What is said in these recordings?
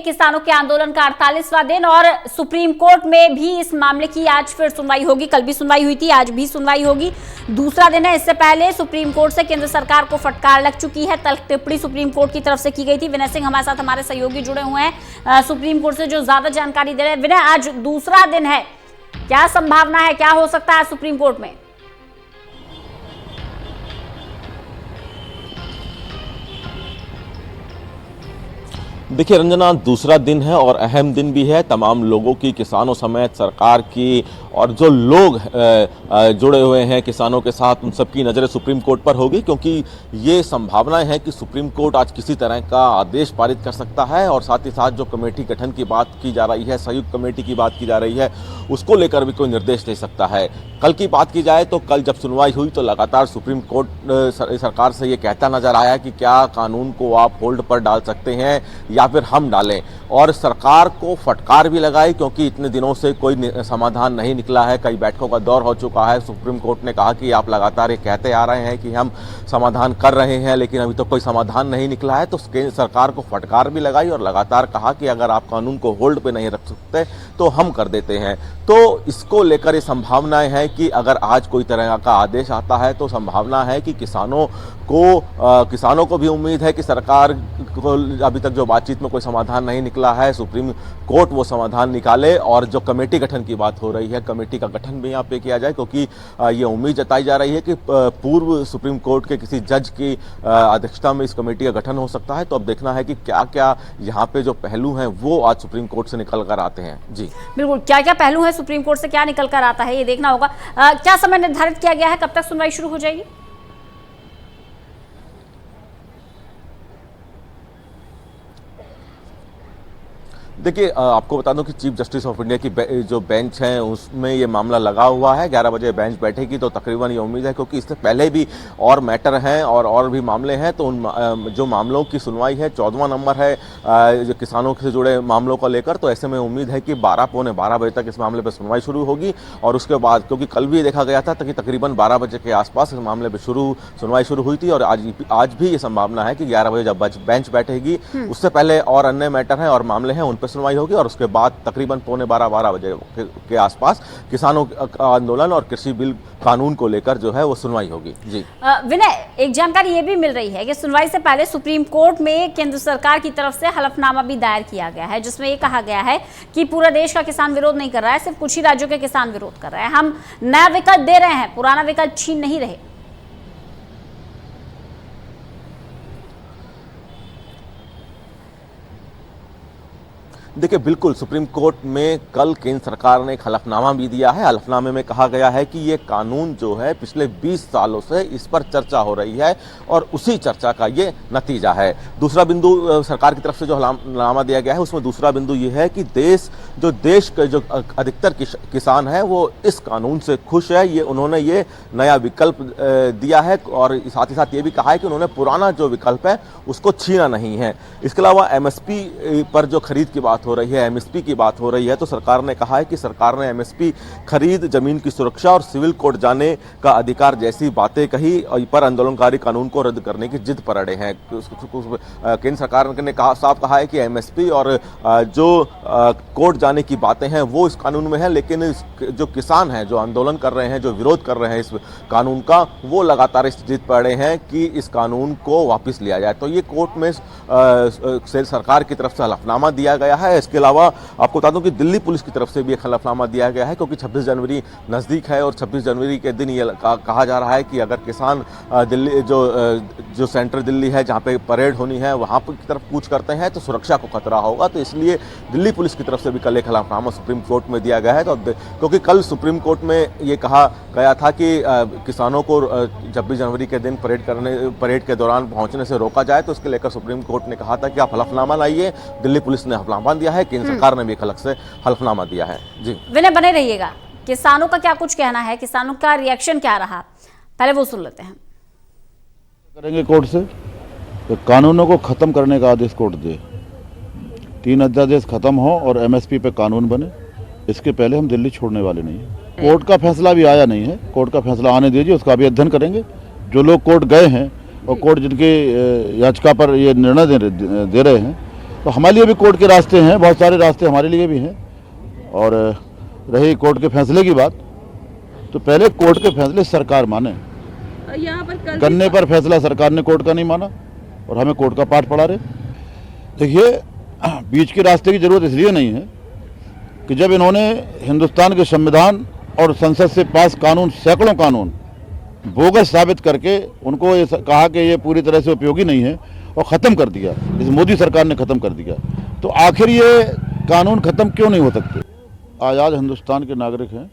किसानों के आंदोलन का 48वां दिन और सुप्रीम कोर्ट में भी इस मामले की आज फिर सुनवाई होगी। कल भी सुनवाई हुई थी, आज भी सुनवाई होगी। दूसरा दिन है। इससे पहले सुप्रीम कोर्ट से केंद्र सरकार को फटकार लग चुकी है। तल्ख टिप्पणी सुप्रीम कोर्ट की तरफ से की गई थी। विनय सिंह हमारे साथ, हमारे सहयोगी जुड़े हुए हैं सुप्रीम कोर्ट से, जो ज्यादा जानकारी दे रहे हैं। विनय, आज दूसरा दिन है, क्या संभावना है, क्या हो सकता है सुप्रीम कोर्ट में? देखिए रंजना, दूसरा दिन है और अहम दिन भी है तमाम लोगों की, किसानों समेत सरकार की, और जो लोग जुड़े हुए हैं किसानों के साथ, उन सबकी नज़रें सुप्रीम कोर्ट पर होगी, क्योंकि ये संभावनाएं हैं कि सुप्रीम कोर्ट आज किसी तरह का आदेश पारित कर सकता है। और साथ ही साथ जो कमेटी गठन की बात की जा रही है, संयुक्त कमेटी की बात की जा रही है, उसको लेकर भी कोई निर्देश दे सकता है। कल की बात की जाए तो कल जब सुनवाई हुई तो लगातार सुप्रीम कोर्ट सरकार से ये कहता नजर आया कि क्या कानून को आप होल्ड पर डाल सकते हैं या फिर हम डालें, और सरकार को फटकार भी लगाई, क्योंकि इतने दिनों से कोई समाधान नहीं निकला है। कई बैठकों का दौर हो चुका है। सुप्रीम कोर्ट ने कहा कि आप लगातार ये कहते आ रहे हैं कि हम समाधान कर रहे हैं, लेकिन अभी तो कोई समाधान नहीं निकला है। तो सरकार को फटकार भी लगाई और लगातार कहा कि अगर आप कानून को होल्ड पे नहीं रख सकते तो हम कर देते हैं। तो इसको लेकर ये संभावनाएं हैं कि अगर आज कोई तरह का आदेश आता है तो संभावना है कि किसानों को भी उम्मीद है कि सरकार को अभी तक जो बातचीत में कोई समाधान नहीं निकला है, सुप्रीम कोर्ट वो समाधान निकाले। और जो कमेटी गठन की बात हो रही है, कमेटी का गठन भी यहाँ पे किया जाए, क्योंकि ये उम्मीद जताई जा रही है कि पूर्व सुप्रीम कोर्ट के किसी जज की अध्यक्षता में इस कमेटी का गठन हो सकता है। तो अब देखना है कि क्या क्या यहाँ पे जो पहलू हैं वो आज सुप्रीम कोर्ट से निकल कर आते हैं। जी बिल्कुल, क्या क्या पहलू है, सुप्रीम कोर्ट से क्या निकल कर आता है, ये देखना होगा। क्या समय निर्धारित किया गया है, कब तक सुनवाई शुरू हो जाएगी? देखिए, आपको बता दूं कि चीफ जस्टिस ऑफ इंडिया की जो बेंच है उसमें ये मामला लगा हुआ है। 11 बजे बेंच बैठेगी तो तकरीबन ये उम्मीद है, क्योंकि इससे पहले भी और मैटर हैं और भी मामले हैं, तो उन जो मामलों की सुनवाई है 14वां नंबर है जो किसानों से जुड़े मामलों को लेकर। तो ऐसे में उम्मीद है कि 12-12 बजे तक इस मामले पर सुनवाई शुरू होगी। और उसके बाद, क्योंकि कल भी देखा गया था कि तकरीबन 12 बजे के आसपास इस मामले पर सुनवाई शुरू हुई थी, और आज भी ये संभावना है कि 11 बजे जब बेंच बैठेगी उससे पहले और अन्य मैटर हैं और मामले हैं, उन पर सुनवाई होगी। और उसके बाद तकरीबन 12:15 बजे के आसपास किसानों का आंदोलन और कृषि बिल कानून को लेकर जो है वो सुनवाई होगी। जी विनय, एक जानकारी ये भी मिल रही है कि सुनवाई से पहले सुप्रीम कोर्ट में केंद्र सरकार की तरफ से हलफनामा भी दायर किया गया है, जिसमें ये कहा गया है कि पूरा देश का किसान विरोध नहीं कर रहा है, सिर्फ कुछ ही राज्यों के किसान विरोध कर रहे हैं। हम नया विकल्प दे रहे हैं, पुराना विकल्प छीन नहीं रहे। देखिए, बिल्कुल सुप्रीम कोर्ट में कल केंद्र सरकार ने एक हलफनामा भी दिया है। हलफनामे में कहा गया है कि ये कानून जो है पिछले 20 सालों से इस पर चर्चा हो रही है और उसी चर्चा का ये नतीजा है। दूसरा बिंदु सरकार की तरफ से जो हलफनामा दिया गया है उसमें दूसरा बिंदु ये है कि देश के जो अधिकतर किसान हैं वो इस कानून से खुश है। ये उन्होंने ये नया विकल्प दिया है, और साथ ही साथ ये भी कहा है कि उन्होंने पुराना जो विकल्प है उसको छीना नहीं है। इसके अलावा एमएसपी पर जो खरीद की बात हो रही है, एमएसपी की बात हो रही है, तो सरकार ने कहा है कि सरकार ने एमएसपी खरीद, जमीन की सुरक्षा और सिविल कोर्ट जाने का अधिकार जैसी बातें कही, पर आंदोलनकारी कानून को रद्द करने की जिद पर अड़े हैं। केंद्र सरकार ने साफ कहा है कि एमएसपी और जो कोर्ट जाने की बातें हैं वो इस कानून में है, लेकिन जो किसान हैं, जो आंदोलन कर रहे हैं, जो विरोध कर रहे हैं इस कानून का, वो लगातार इस जिद पर अड़े हैं कि इस कानून को वापस लिया जाए। तो ये कोर्ट में सरकार की तरफ से हलफनामा दिया गया है। इसके अलावा आपको बता दूं कि दिल्ली पुलिस की तरफ से भी एक हलफनामा दिया गया है, क्योंकि 26 जनवरी नज़दीक है और 26 जनवरी के दिन ये कहा जा रहा है कि अगर किसान दिल्ली जो सेंट्रल दिल्ली है जहां पे परेड होनी है वहां की तरफ कूच करते हैं तो सुरक्षा को खतरा होगा। तो इसलिए दिल्ली पुलिस की तरफ से भी कल एक हलफनामा सुप्रीम कोर्ट में दिया गया है। तो क्योंकि कल सुप्रीम कोर्ट में ये कहा गया था कि किसानों को 26 जनवरी के दिन परेड के दौरान पहुंचने से रोका जाए, तो इसके लेकर सुप्रीम कोर्ट ने कहा था कि आप हलफनामा लाइए। दिल्ली पुलिस ने हलफनामा दिया है, केंद्र सरकार ने भी एक अलग से हलफनामा दिया है। जी विनय, बने रहिएगा। किसानों का क्या कुछ कहना है, किसानों का रिएक्शन क्या रहा, पहले वो सुन लेते हैं। करेंगे कोर्ट से तो कानूनों को खत्म करने का आदेश कोर्ट दे, 3 अध्यादेश खत्म हो और एमएसपी पे कानून बने। इसके पहले हम दिल्ली छोड़ने वाले नहीं हैं। कोर्ट का फैसला भी आया नहीं है, कोर्ट का फैसला आने दीजिए, उसका भी अध्ययन करेंगे। जो लोग कोर्ट गए हैं और कोर्ट जिनकी याचिका पर ये निर्णय दे रहे हैं तो हमारे लिए भी कोर्ट के रास्ते हैं, बहुत सारे रास्ते हमारे लिए भी हैं। और रही कोर्ट के फैसले की बात, तो पहले कोर्ट के फैसले सरकार माने। यहाँ पर कल गन्ने पर फैसला सरकार ने कोर्ट का नहीं माना और हमें कोर्ट का पाठ पढ़ा रहे। देखिए, बीच के रास्ते की जरूरत इसलिए नहीं है कि जब इन्होंने हिंदुस्तान के संविधान और संसद से पास कानून, सैकड़ों कानून बोगस साबित करके उनको ये कहा कि ये पूरी तरह से उपयोगी नहीं है और ख़त्म कर दिया, इस मोदी सरकार ने ख़त्म कर दिया, तो आखिर ये कानून ख़त्म क्यों नहीं हो सकते? आज़ाद हिंदुस्तान के नागरिक हैं,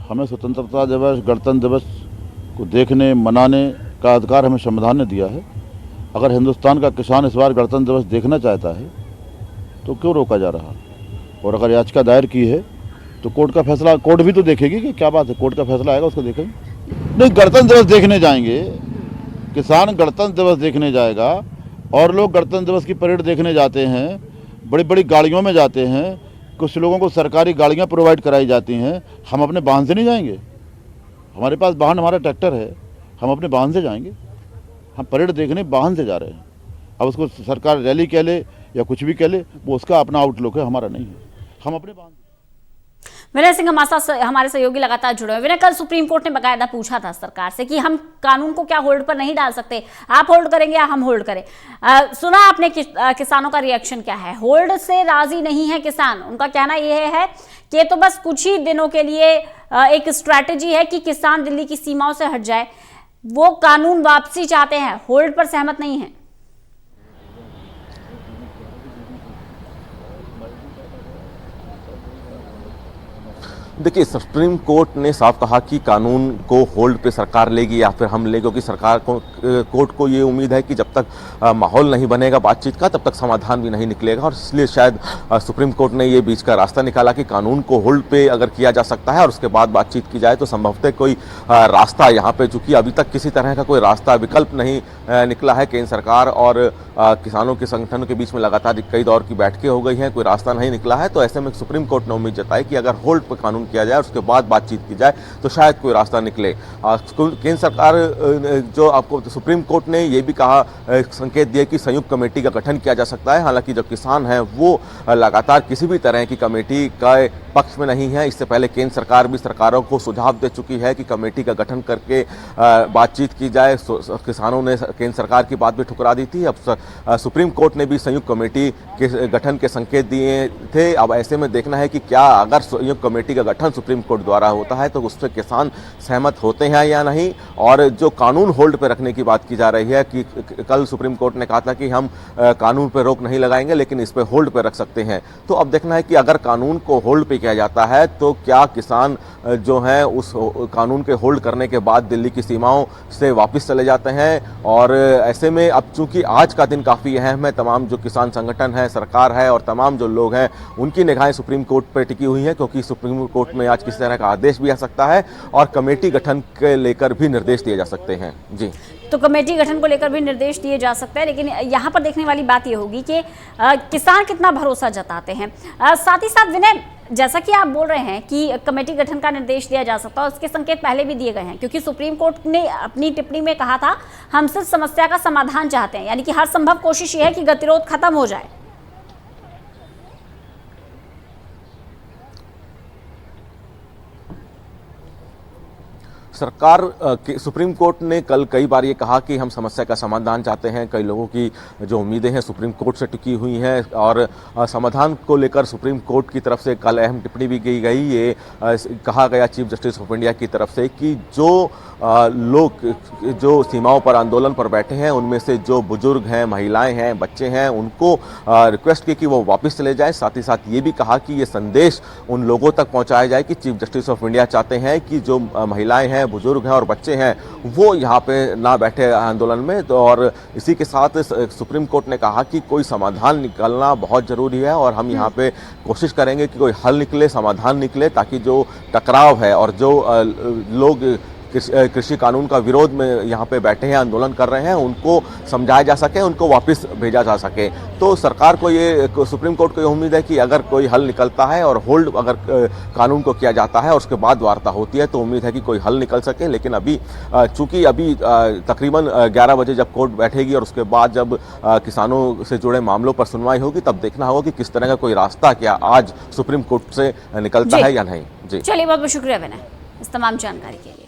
हमें स्वतंत्रता दिवस, गणतंत्र दिवस को देखने मनाने का अधिकार हमें संविधान ने दिया है। अगर हिंदुस्तान का किसान इस बार गणतंत्र दिवस देखना चाहता है तो क्यों रोका जा रहा? और अगर याचिका दायर की है तो कोर्ट का फैसला, कोर्ट भी तो देखेगी कि क्या बात है, कोर्ट का फैसला आएगा उसको देखेंगे। नहीं, गणतंत्र दिवस देखने जाएंगे, किसान गणतंत्र दिवस देखने जाएगा और लोग गणतंत्र दिवस की परेड देखने जाते हैं, बड़ी बड़ी गाड़ियों में जाते हैं, कुछ लोगों को सरकारी गाड़ियां प्रोवाइड कराई जाती हैं। हम अपने वाहन से नहीं जाएंगे, हमारे पास वाहन, हमारा ट्रैक्टर है, हम अपने वाहन से जाएंगे। हम परेड देखने वाहन से जा रहे हैं। अब उसको सरकार रैली कह ले या कुछ भी कह ले, वो उसका अपना आउटलुक है, हमारा नहीं है। हम अपने वाहन। विनय सिंह हमारे सहयोगी लगातार जुड़े हुए। विनय, कल सुप्रीम कोर्ट ने बकायदा पूछा था सरकार से कि हम कानून को क्या होल्ड पर नहीं डाल सकते, आप होल्ड करेंगे या हम होल्ड करें। सुना आपने किसानों का रिएक्शन क्या है? होल्ड से राजी नहीं है किसान। उनका कहना यह है कि तो बस कुछ ही दिनों के लिए एक स्ट्रैटेजी है कि किसान दिल्ली की सीमाओं से हट जाए, वो कानून वापसी चाहते हैं, होल्ड पर सहमत नहीं है। देखिए, सुप्रीम कोर्ट ने साफ कहा कि कानून को होल्ड पे सरकार लेगी या फिर हम लेंगे, क्योंकि सरकार को, कोर्ट को ये उम्मीद है कि जब तक माहौल नहीं बनेगा बातचीत का तब तक समाधान भी नहीं निकलेगा। और इसलिए शायद सुप्रीम कोर्ट ने ये बीच का रास्ता निकाला कि कानून को होल्ड पे अगर किया जा सकता है और उसके बाद बातचीत की जाए तो संभवतः कोई रास्ता यहाँ पे, चूंकि अभी तक किसी तरह का कोई रास्ता, विकल्प नहीं निकला है। केंद्र सरकार और किसानों के संगठनों के बीच में लगातार कई दौर की बैठकें हो गई हैं, कोई रास्ता नहीं निकला है। तो ऐसे में सुप्रीम कोर्ट ने उम्मीद जताई कि अगर होल्ड पर कानून किया जाए और उसके बाद बातचीत की जाए तो शायद कोई रास्ता निकले। केंद्र सरकार, जो आपको सुप्रीम कोर्ट ने यह भी कहा, संकेत दिए कि संयुक्त कमेटी का गठन किया जा सकता है। हालांकि जो किसान हैं वो लगातार किसी भी तरह की कमेटी का पक्ष में नहीं है। इससे पहले केंद्र सरकार भी सरकारों को सुझाव दे चुकी है कि कमेटी का गठन करके बातचीत की जाए। किसानों ने केंद्र सरकार की बात भी ठुकरा दी थी। अब सुप्रीम कोर्ट ने भी संयुक्त कमेटी के गठन के संकेत दिए थे। अब ऐसे में देखना है कि क्या अगर संयुक्त कमेटी का गठन सुप्रीम कोर्ट द्वारा होता है तो उस पर किसान सहमत होते हैं या नहीं। और जो कानून होल्ड पे रखने की बात की जा रही है कि कल सुप्रीम कोर्ट ने कहा था कि हम कानून पे रोक नहीं लगाएंगे लेकिन इस पे होल्ड पे रख सकते हैं। तो अब देखना है कि अगर कानून को होल्ड पे किया जाता है तो क्या किसान जो हैं उस कानून के होल्ड करने के बाद दिल्ली की सीमाओं से वापस चले जाते हैं। और ऐसे में अब चूंकि आज का दिन काफ़ी अहम है, तमाम जो किसान संगठन है, सरकार है और तमाम जो लोग हैं उनकी निगाहें सुप्रीम कोर्ट पर टिकी हुई हैं, क्योंकि सुप्रीम कोर्ट में आज किसी तरह का आदेश भी आ सकता है और कमेटी गठन के लेकर भी निर्देश दिए जा सकते हैं। जी, तो कमेटी गठन को लेकर भी निर्देश दिए जा सकते हैं। लेकिन यहाँ पर देखने वाली बात यह होगी कि किसान कितना भरोसा जताते हैं। साथ ही साथ विनय, जैसा कि आप बोल रहे हैं कि कमेटी गठन का निर्देश दिया जा सकता है, उसके संकेत पहले भी दिए गए हैं, क्योंकि सुप्रीम कोर्ट ने अपनी टिप्पणी में कहा था हम सिर्फ समस्या का समाधान चाहते हैं, यानी कि हर संभव कोशिश ये है कि गतिरोध खत्म हो जाए। सरकार सुप्रीम कोर्ट ने कल कई बार ये कहा कि हम समस्या का समाधान चाहते हैं। कई लोगों की जो उम्मीदें हैं सुप्रीम कोर्ट से टिकी हुई हैं और समाधान को लेकर सुप्रीम कोर्ट की तरफ से कल अहम टिप्पणी भी की गई। ये कहा गया चीफ जस्टिस ऑफ इंडिया की तरफ से कि जो लोग जो सीमाओं पर आंदोलन पर बैठे हैं उनमें से जो बुजुर्ग हैं, महिलाएं हैं, बच्चे हैं, उनको रिक्वेस्ट की कि वो वापस चले जाएं। साथ ही साथ ये भी कहा कि ये संदेश उन लोगों तक पहुंचाया जाए कि चीफ जस्टिस ऑफ इंडिया चाहते हैं कि जो महिलाएं हैं, बुजुर्ग हैं और बच्चे हैं वो यहाँ पे ना बैठे आंदोलन में। तो और इसी के साथ सुप्रीम कोर्ट ने कहा कि कोई समाधान निकलना बहुत ज़रूरी है और हम यहाँ पे कोशिश करेंगे कि कोई हल निकले, समाधान निकले, ताकि जो टकराव है और जो लोग कृषि कानून का विरोध में यहाँ पे बैठे हैं, आंदोलन कर रहे हैं, उनको समझाया जा सके, उनको वापस भेजा जा सके। तो सरकार को ये, सुप्रीम कोर्ट को ये उम्मीद है कि अगर कोई हल निकलता है और होल्ड अगर कानून को किया जाता है और उसके बाद वार्ता होती है तो उम्मीद है कि कोई हल निकल सके। लेकिन अभी चूंकि अभी तकरीबन 11 बजे जब कोर्ट बैठेगी और उसके बाद जब किसानों से जुड़े मामलों पर सुनवाई होगी, तब देखना होगा कि किस तरह का कोई रास्ता क्या आज सुप्रीम कोर्ट से निकलता है या नहीं। जी चलिए, बहुत बहुत शुक्रिया विनय इस तमाम जानकारी के लिए।